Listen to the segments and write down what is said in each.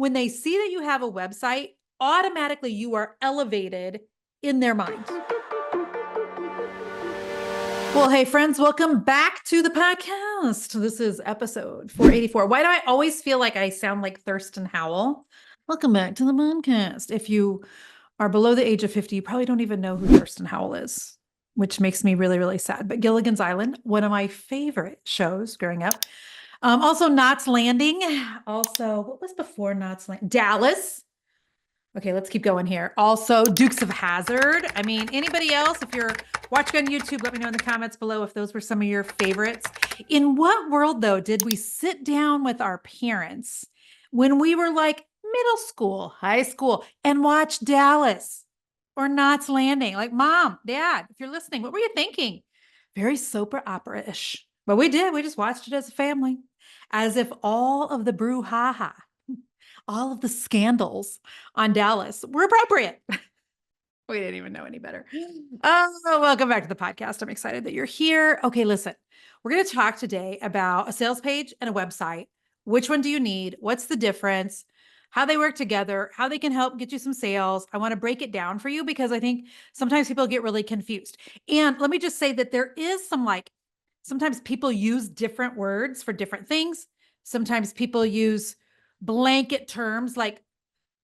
when they see that you have a website, automatically you are elevated in their mind. Well, hey friends, welcome back to the podcast. This is episode 484. Why do I always feel like I sound like Thurston Howell? Welcome back to the podcast. If you are below the age of 50, you probably don't even know who Thurston Howell is, which makes me really, really sad. But Gilligan's Island, one of my favorite shows growing up. Also Knots Landing. Also, what was before Knots Landing? Dallas. Okay, let's keep going here. Also, Dukes of Hazzard. I mean, anybody else, if you're watching on YouTube, let me know in the comments below if those were some of your favorites. In what world, though, did we sit down with our parents when we were like middle school, high school, and watch Dallas or Knots Landing? Like, Mom, Dad, if you're listening, what were you thinking? Very soap opera-ish. But we did. We just watched it as a family, as if all of the brouhaha, all of the scandals on Dallas were appropriate. We didn't even know any better. Oh, welcome back to the podcast. I'm excited that you're here. Okay, listen, we're going to talk today about a sales page and a website. Which one do you need? What's the difference? How they work together, how they can help get you some sales. I want to break it down for you because I think sometimes people get really confused. And let me just say that there is sometimes people use different words for different things. Sometimes people use blanket terms like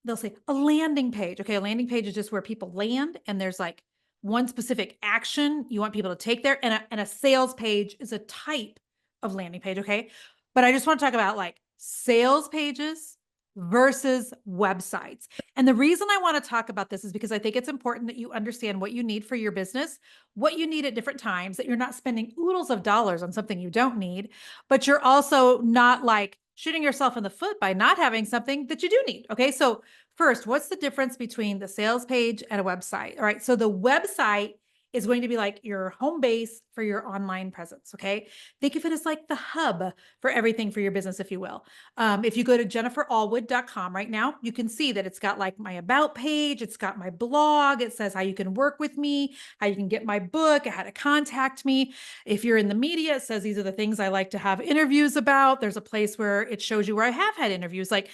they'll say a landing page. Okay, a landing page is just where people land and there's like one specific action you want people to take there. And a sales page is a type of landing page. Okay. But I just want to talk about like sales pages versus websites. And the reason I want to talk about this is because I think it's important that you understand what you need for your business, what you need at different times, that you're not spending oodles of dollars on something you don't need, but you're also not like shooting yourself in the foot by not having something that you do need. Okay. So first, what's the difference between the sales page and a website? All right. So the website is going to be like your home base for your online presence. Okay. Think of it as like the hub for everything for your business, if you will. If you go to jenniferallwood.com right now, you can see that it's got like my about page. It's got my blog. It says how you can work with me, how you can get my book, how to contact me. If you're in the media, it says these are the things I like to have interviews about. There's a place where it shows you where I have had interviews. Like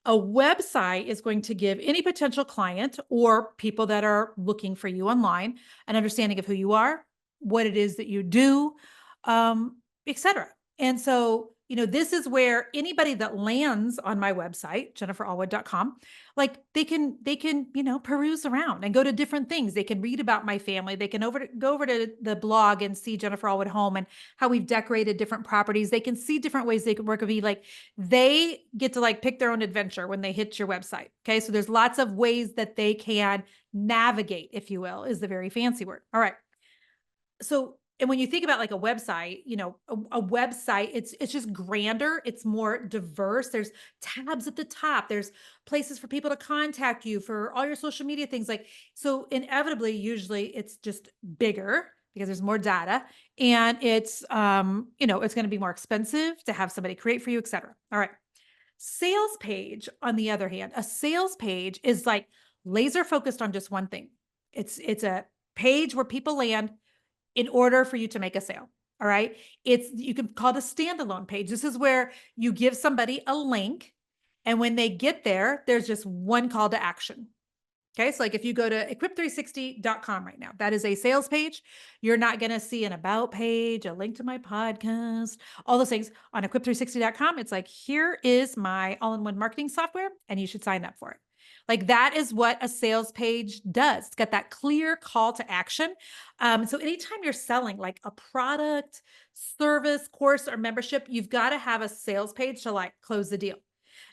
a website is going to give any potential client or people that are looking for you online an understanding of who you are, what it is that you do, etc. And so, this is where anybody that lands on my website, jenniferallwood.com, like they can, peruse around and go to different things. They can read about my family. They can go over to the blog and see Jennifer Allwood Home and how we've decorated different properties. They can see different ways they could work with me. Like they get to like pick their own adventure when they hit your website. Okay. So there's lots of ways that they can navigate, if you will, is the very fancy word. All right. So, and when you think about like a website, a website, it's just grander. It's more diverse. There's tabs at the top. There's places for people to contact you for all your social media things. Like, so inevitably, usually it's just bigger because there's more data and it's, it's going to be more expensive to have somebody create for you, et cetera. All right. Sales page, on the other hand, a sales page is like laser focused on just one thing. It's a page where people land in order for you to make a sale. All right. You can call it a standalone page. This is where you give somebody a link. And when they get there, there's just one call to action. Okay. So like if you go to equip360.com right now, that is a sales page. You're not going to see an about page, a link to my podcast, all those things on equip360.com. It's like, here is my all-in-one marketing software and you should sign up for it. Like that is what a sales page does. It's got that clear call to action. So anytime you're selling like a product, service, course, or membership, you've got to have a sales page to like close the deal.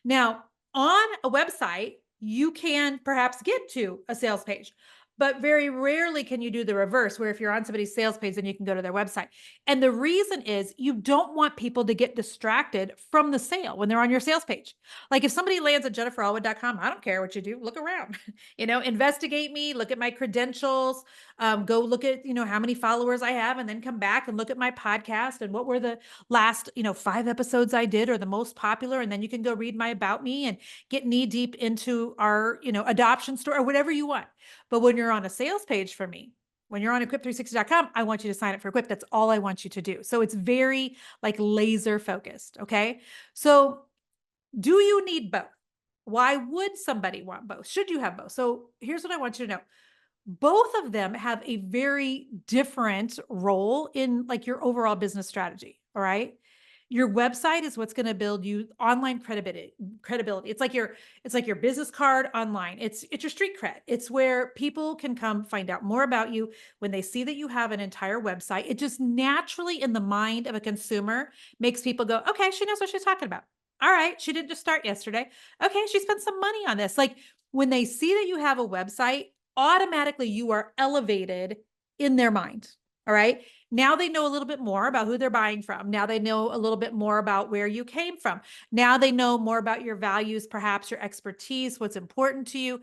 Now, on a website, you can perhaps get to a sales page, but very rarely can you do the reverse, where if you're on somebody's sales page, then you can go to their website. And the reason is you don't want people to get distracted from the sale when they're on your sales page. Like if somebody lands at jenniferallwood.com, I don't care what you do, look around, investigate me, look at my credentials, go look at, how many followers I have, and then come back and look at my podcast and what were the last, 5 episodes I did or the most popular. And then you can go read my about me and get knee deep into our, adoption story or whatever you want. But when you're on a sales page for me, when you're on equip360.com, I want you to sign up for Equip. That's all I want you to do. So it's very like laser focused. Okay. So do you need both? Why would somebody want both? Should you have both? So here's what I want you to know. Both of them have a very different role in like your overall business strategy. All right. Your website is what's going to build you online credibility. It's like your business card online. It's your street cred. It's where people can come find out more about you when they see that you have an entire website. It just naturally in the mind of a consumer makes people go, okay, she knows what she's talking about. All right, she didn't just start yesterday. Okay, she spent some money on this. Like when they see that you have a website, automatically you are elevated in their mind. All right. Now they know a little bit more about who they're buying from. Now they know a little bit more about where you came from. Now they know more about your values, perhaps your expertise, what's important to you.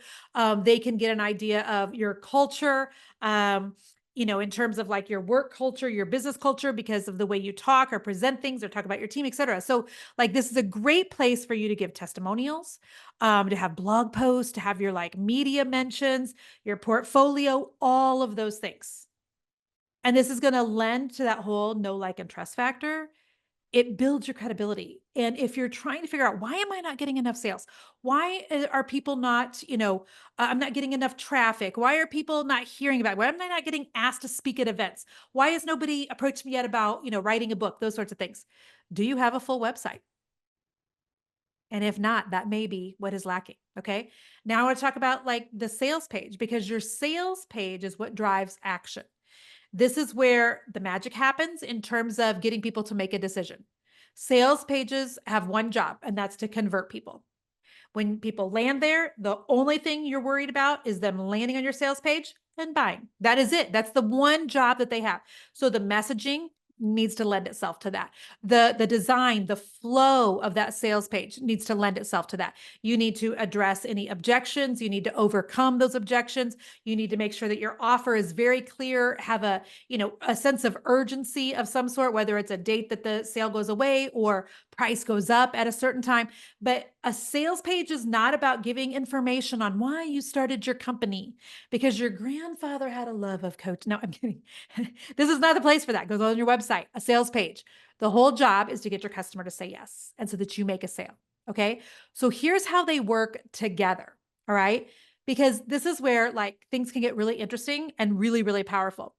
They can get an idea of your culture. In terms of like your work culture, your business culture, because of the way you talk or present things or talk about your team, et cetera. So like, this is a great place for you to give testimonials, to have blog posts, to have your like media mentions, your portfolio, all of those things. And this is going to lend to that whole know, like, and trust factor. It builds your credibility. And if you're trying to figure out, why am I not getting enough sales? Why are people not, I'm not getting enough traffic? Why are people not hearing about it? Why am I not getting asked to speak at events? Why has nobody approached me yet about, writing a book, those sorts of things? Do you have a full website? And if not, that may be what is lacking. Okay. Now I want to talk about like the sales page, because your sales page is what drives action. This is where the magic happens in terms of getting people to make a decision. Sales pages have one job, and that's to convert people. When people land there, the only thing you're worried about is them landing on your sales page and buying. That is it. That's the one job that they have. So the messaging needs to lend itself to that. The design, the flow of that sales page needs to lend itself to that. You need to address any objections. You need to overcome those objections. You need to make sure that your offer is very clear, have a sense of urgency of some sort, whether it's a date that the sale goes away or price goes up at a certain time. But a sales page is not about giving information on why you started your company because your grandfather had a love of coach. No, I'm kidding. This is not the place for that. It goes on your website, a sales page. The whole job is to get your customer to say yes, and so that you make a sale. Okay. So here's how they work together. All right. Because this is where like things can get really interesting and really, really powerful.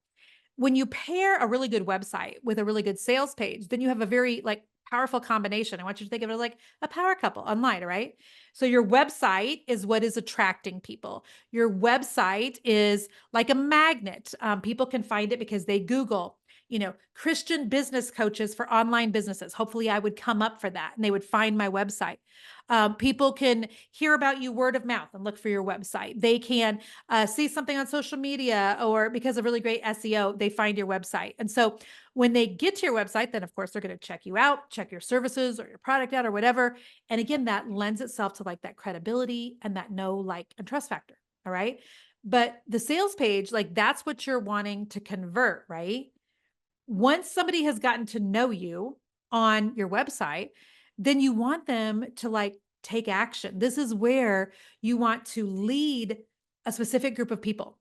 When you pair a really good website with a really good sales page, then you have a very like powerful combination. I want you to think of it as like a power couple online, right? So your website is what is attracting people. Your website is like a magnet. People can find it because they Google, Christian business coaches for online businesses. Hopefully I would come up for that and they would find my website. People can hear about you word of mouth and look for your website. They can see something on social media, or because of really great SEO, they find your website. And so when they get to your website, then of course they're going to check you out, check your services or your product out or whatever. And again, that lends itself to like that credibility and that know, like, and trust factor. All right. But the sales page, like that's what you're wanting to convert, right? Once somebody has gotten to know you on your website, then you want them to like take action. This is where you want to lead a specific group of people.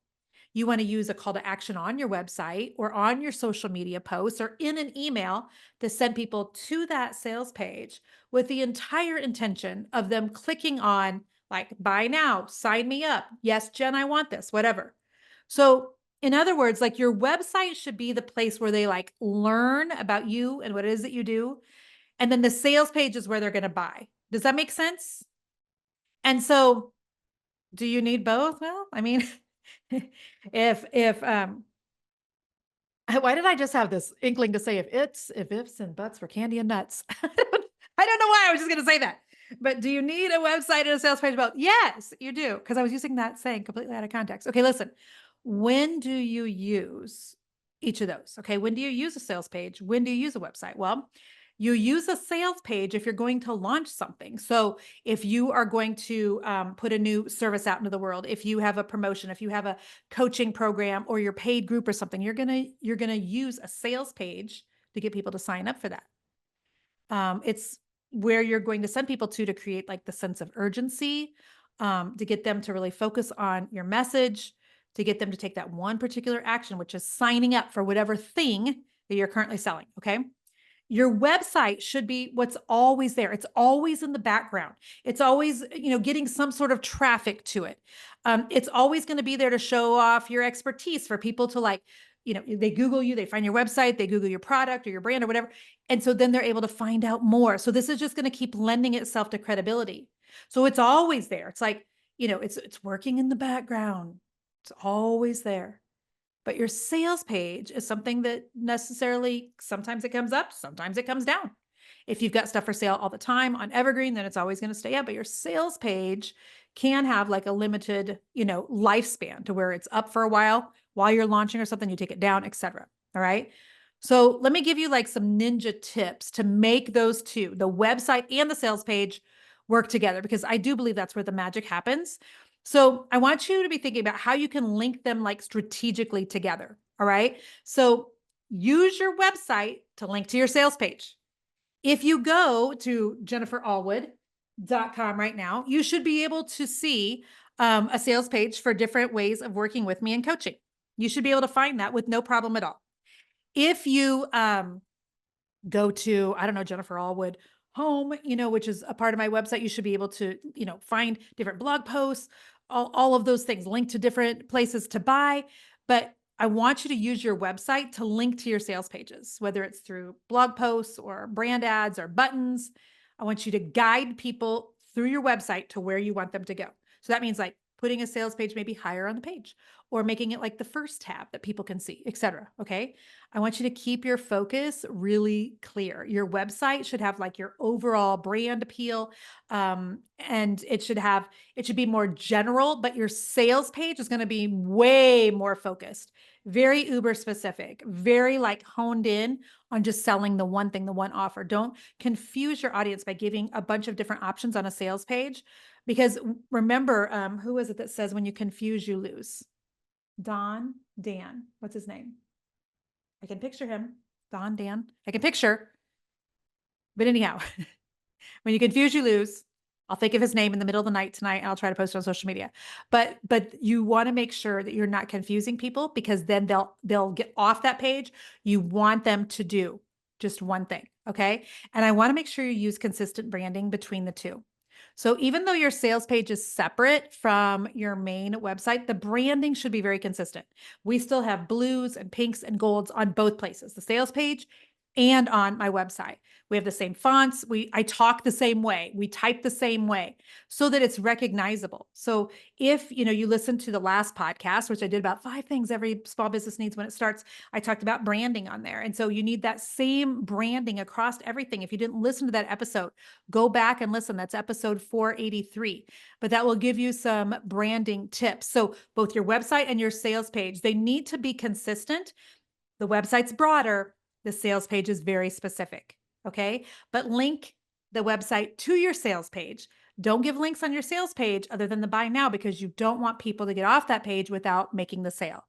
You want to use a call to action on your website or on your social media posts or in an email to send people to that sales page with the entire intention of them clicking on like buy now, sign me up. Yes, Jen, I want this, whatever. So in other words, like your website should be the place where they like learn about you and what it is that you do. And then the sales page is where they're going to buy. Does that make sense? And so do you need both? Well, I mean, if why did I just have this inkling to say if ifs and buts were candy and nuts? I don't know why I was just going to say that. But do you need a website and a sales page both? Yes, you do. Because I was using that saying completely out of context. Okay, listen. When do you use each of those? Okay, when do you use a sales page? When do you use a website? Well, you use a sales page if you're going to launch something. So if you are going to put a new service out into the world, if you have a promotion, if you have a coaching program or your paid group or something, you're gonna use a sales page to get people to sign up for that. It's where you're going to send people to create like the sense of urgency, to get them to really focus on your message, to get them to take that one particular action, which is signing up for whatever thing that you're currently selling. Okay. Your website should be what's always there. It's always in the background. It's always, getting some sort of traffic to it. It's always going to be there to show off your expertise for people to like, they Google you, they find your website, they Google your product or your brand or whatever. And so then they're able to find out more. So this is just going to keep lending itself to credibility. So it's always there. It's like, it's working in the background. It's always there. But your sales page is something that necessarily, sometimes it comes up, sometimes it comes down. If you've got stuff for sale all the time on Evergreen, then it's always going to stay up. But your sales page can have like a limited, lifespan to where it's up for a while you're launching or something, you take it down, etc. All right. So let me give you like some ninja tips to make those two, the website and the sales page, work together, because I do believe that's where the magic happens. So I want you to be thinking about how you can link them like strategically together. All right. So use your website to link to your sales page. If you go to jenniferallwood.com right now, you should be able to see a sales page for different ways of working with me and coaching. You should be able to find that with no problem at all. If you go to, I don't know, Jennifer Allwood home, which is a part of my website, you should be able to, find different blog posts, all of those things, link to different places to buy. But I want you to use your website to link to your sales pages, whether it's through blog posts or brand ads or buttons. I want you to guide people through your website to where you want them to go. So that means like putting a sales page maybe higher on the page, or making it like the first tab that people can see, etc. Okay. I want you to keep your focus really clear. Your website should have like your overall brand appeal. And it should be more general, but your sales page is going to be way more focused, very uber specific, very like honed in on just selling the one thing, the one offer. Don't confuse your audience by giving a bunch of different options on a sales page, because remember, who is it that says when you confuse, you lose? Dan, what's his name? I can picture him. Dan. I can picture. But anyhow, when you confuse, you lose. I'll think of his name in the middle of the night tonight, and I'll try to post it on social media. But you want to make sure that you're not confusing people, because then they'll get off that page. You want them to do just one thing, okay? And I want to make sure you use consistent branding between the two. So even though your sales page is separate from your main website, the branding should be very consistent. We still have blues and pinks and golds on both places, the sales page and on my website. We have the same fonts. I talk the same way. We type the same way so that it's recognizable. So if, you listen to the last podcast, which I did about 5 things every small business needs when it starts, I talked about branding on there. And so you need that same branding across everything. If you didn't listen to that episode, go back and listen. That's episode 483, but that will give you some branding tips. So both your website and your sales page, they need to be consistent. The website's broader. The sales page is very specific. Okay. But link the website to your sales page. Don't give links on your sales page other than the buy now, because you don't want people to get off that page without making the sale.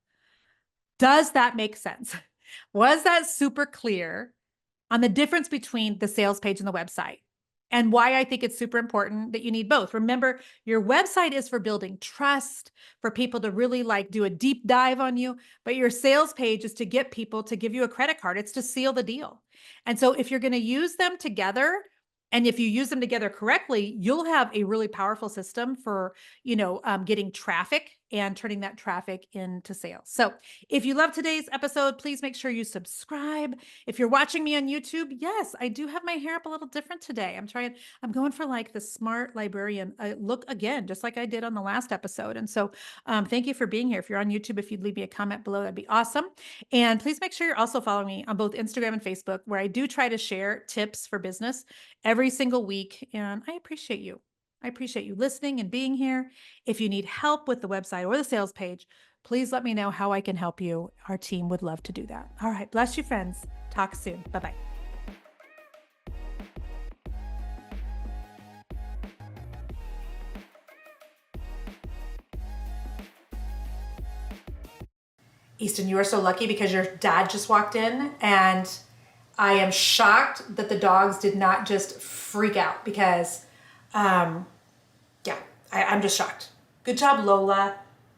Does that make sense? Was that super clear on the difference between the sales page and the website, and why I think it's super important that you need both? Remember, your website is for building trust, for people to really like do a deep dive on you, but your sales page is to get people to give you a credit card. It's to seal the deal. And so if you're going to use them together, and if you use them together correctly, you'll have a really powerful system for, getting traffic and turning that traffic into sales. So if you love today's episode, please make sure you subscribe. If you're watching me on YouTube, yes, I do have my hair up a little different today. I'm going for like the smart librarian look again, just like I did on the last episode. And so thank you for being here. If you're on YouTube, if you'd leave me a comment below, that'd be awesome. And please make sure you're also following me on both Instagram and Facebook, where I do try to share tips for business every single week. And I appreciate you. I appreciate you listening and being here. If you need help with the website or the sales page, please let me know how I can help you. Our team would love to do that. All right. Bless you, friends. Talk soon. Bye-bye. Easton, you are so lucky, because your dad just walked in, and I am shocked that the dogs did not just freak out, because, I'm just shocked. Good job, Lola.